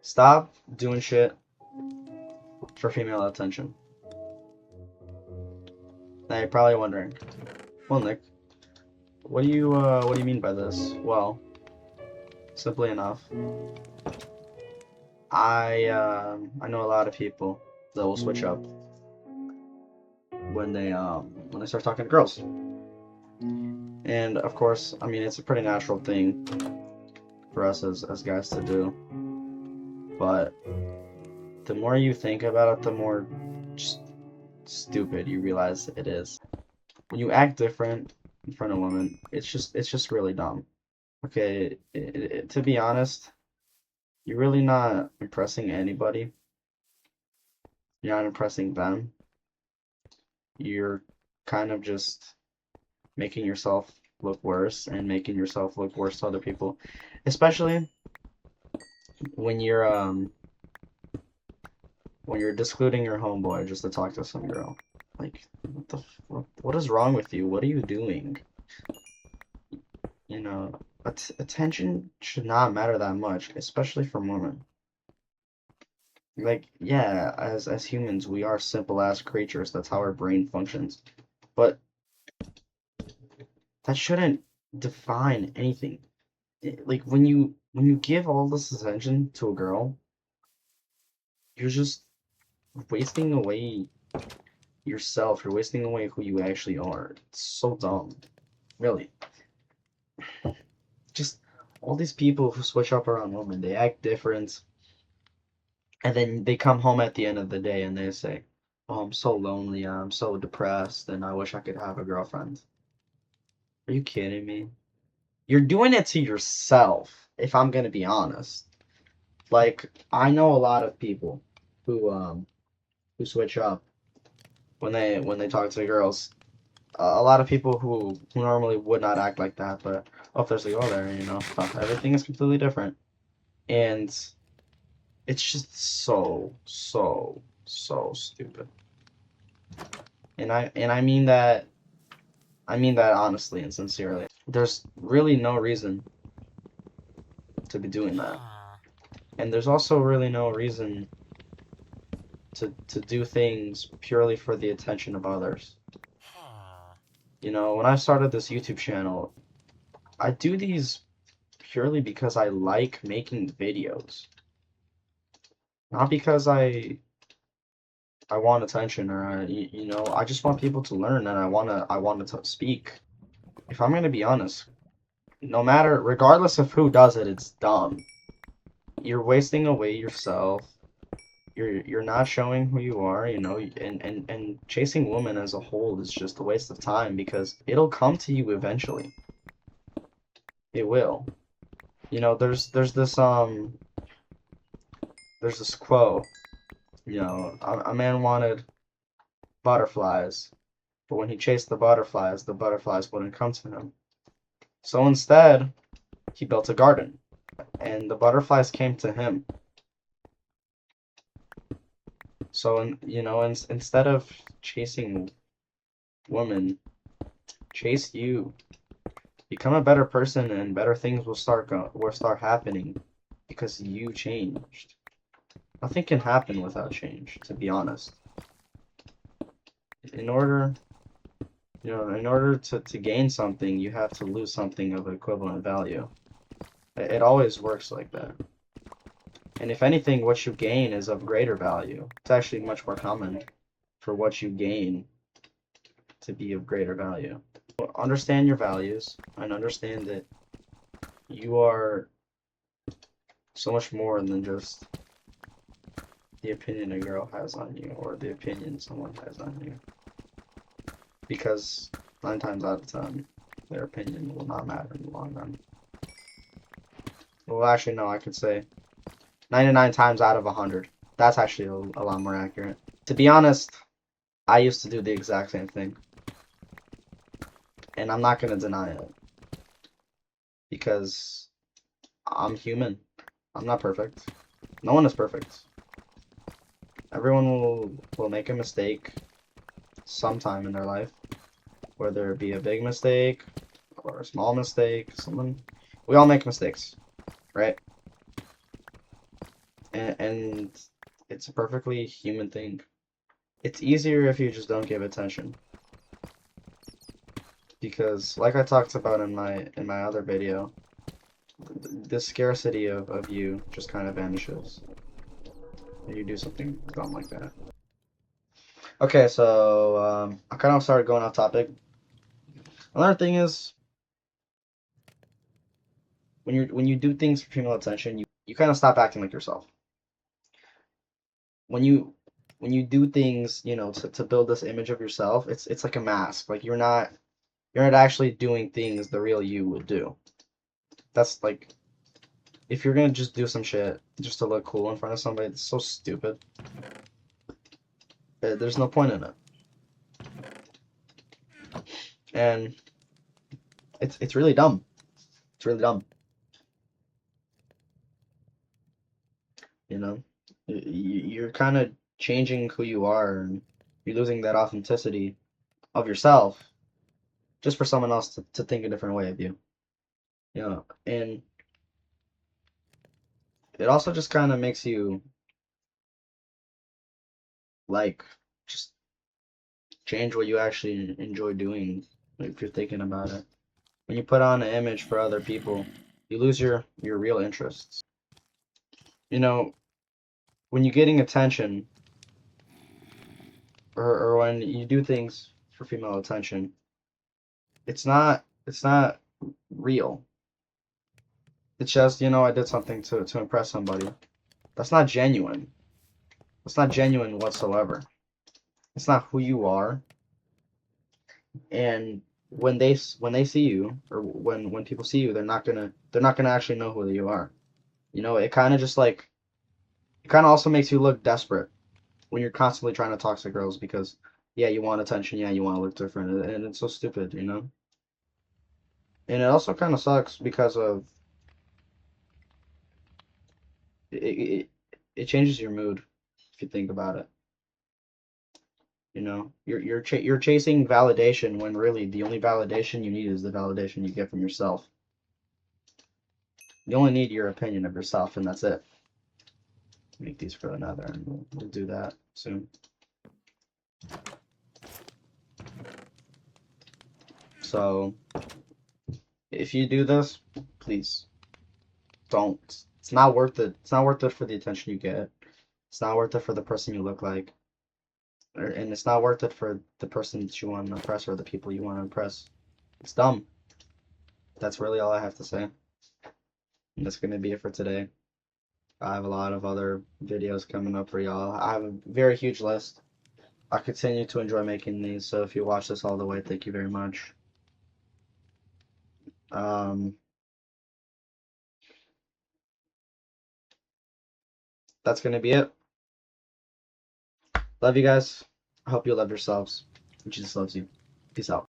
Stop doing shit for female attention. Now you're probably wondering, well, Nick, what do you mean by this? Well, simply enough, I know a lot of people that will switch up when they start talking to girls. And of course, I mean, it's a pretty natural thing for us as guys to do. But the more you think about it, the more just stupid you realize it is. When you act different in front of women, it's just really dumb. Okay, to be honest, you're really not impressing anybody. You're not impressing them. You're kind of just making yourself look worse and making yourself look worse to other people, especially when you're discluding your homeboy just to talk to some girl. Like, what is wrong with you? What are you doing? You know, attention should not matter that much, especially from women. Like, yeah, as humans, we are simple ass creatures. That's how our brain functions. But that shouldn't define anything. Like when you give all this attention to a girl, you're just wasting away yourself. You're wasting away who you actually are. It's so dumb. Really. Just all these people who switch up around women, they act different, and then they come home at the end of the day and they say, "Oh, I'm so lonely, I'm so depressed, and I wish I could have a girlfriend." Are you kidding me? You're doing it to yourself, if I'm gonna be honest. Like, I know a lot of people who switch up when they talk to girls. A lot of people who normally would not act like that, but oh, there's a girl there, everything is completely different, and it's just so stupid. And I mean that honestly and sincerely. There's really no reason to be doing that. And there's also really no reason to do things purely for the attention of others. When I started this YouTube channel, I do these purely because I like making videos. Not because I want attention or I just want people to learn and I want to speak. If I'm gonna be honest, regardless of who does it, it's dumb. You're wasting away yourself. You're not showing who you are, and chasing women as a whole is just a waste of time because it'll come to you eventually. It will. There's this quote. A man wanted butterflies, but when he chased the butterflies wouldn't come to him. So instead, he built a garden, and the butterflies came to him. So, instead of chasing women, chase you. Become a better person, and better things will start happening because you changed. Nothing can happen without change, to be honest. In order to gain something, you have to lose something of equivalent value. It always works like that. And if anything, what you gain is of greater value. It's actually much more common for what you gain to be of greater value. Understand your values and understand that you are so much more than just the opinion a girl has on you or the opinion someone has on you. Because 9 times out of 10, their opinion will not matter in the long run. Well, actually, no, I could say 99 times out of 100. That's actually a lot more accurate. To be honest, I used to do the exact same thing. And I'm not going to deny it. Because I'm human. I'm not perfect. No one is perfect. Everyone will make a mistake sometime in their life. Whether it be a big mistake or a small mistake. We all make mistakes. Right? and it's a perfectly human thing. It's easier if you just don't give attention. Because like I talked about in my other video, the scarcity of you just kind of vanishes when you do something dumb like that. Okay, so I kind of started going off topic. Another thing is when you do things for female attention, you kind of stop acting like yourself. When you do things, you know, to build this image of yourself, it's like a mask. Like you're not actually doing things the real you would do. That's like if you're gonna just do some shit just to look cool in front of somebody, it's so stupid. There's no point in it. And it's really dumb. It's really dumb. You know, you're kind of changing who you are, and you're losing that authenticity of yourself just for someone else to think a different way of you. You know, and it also just kind of makes you like just change what you actually enjoy doing if you're thinking about it. When you put on an image for other people, you lose your real interests. You know, when you're getting attention or when you do things for female attention, it's not real. It's just, you know, I did something to impress somebody. That's not genuine. It's not genuine whatsoever. It's not who you are. And when they see you or when people see you, they're not gonna actually know who you are. You know, it kind of just like it kind of also makes you look desperate when you're constantly trying to talk to girls because yeah, you want attention, yeah, you want to look different, and it's so stupid, you know. And it also kind of sucks because of it, it changes your mood if you think about it. You know, you're chasing validation when really the only validation you need is the validation you get from yourself. You only need your opinion of yourself, and that's it. Make these for another, and we'll do that soon. So, if you do this, please don't. It's not worth it. It's not worth it for the attention you get. It's not worth it for the person you look like. And it's not worth it for the person that you want to impress or the people you want to impress. It's dumb. That's really all I have to say. And that's going to be it for today. I have a lot of other videos coming up for y'all. I have a very huge list. I continue to enjoy making these, so if you watch this all the way, thank you very much. That's going to be it. Love you guys. I hope you love yourselves. Jesus loves you. Peace out.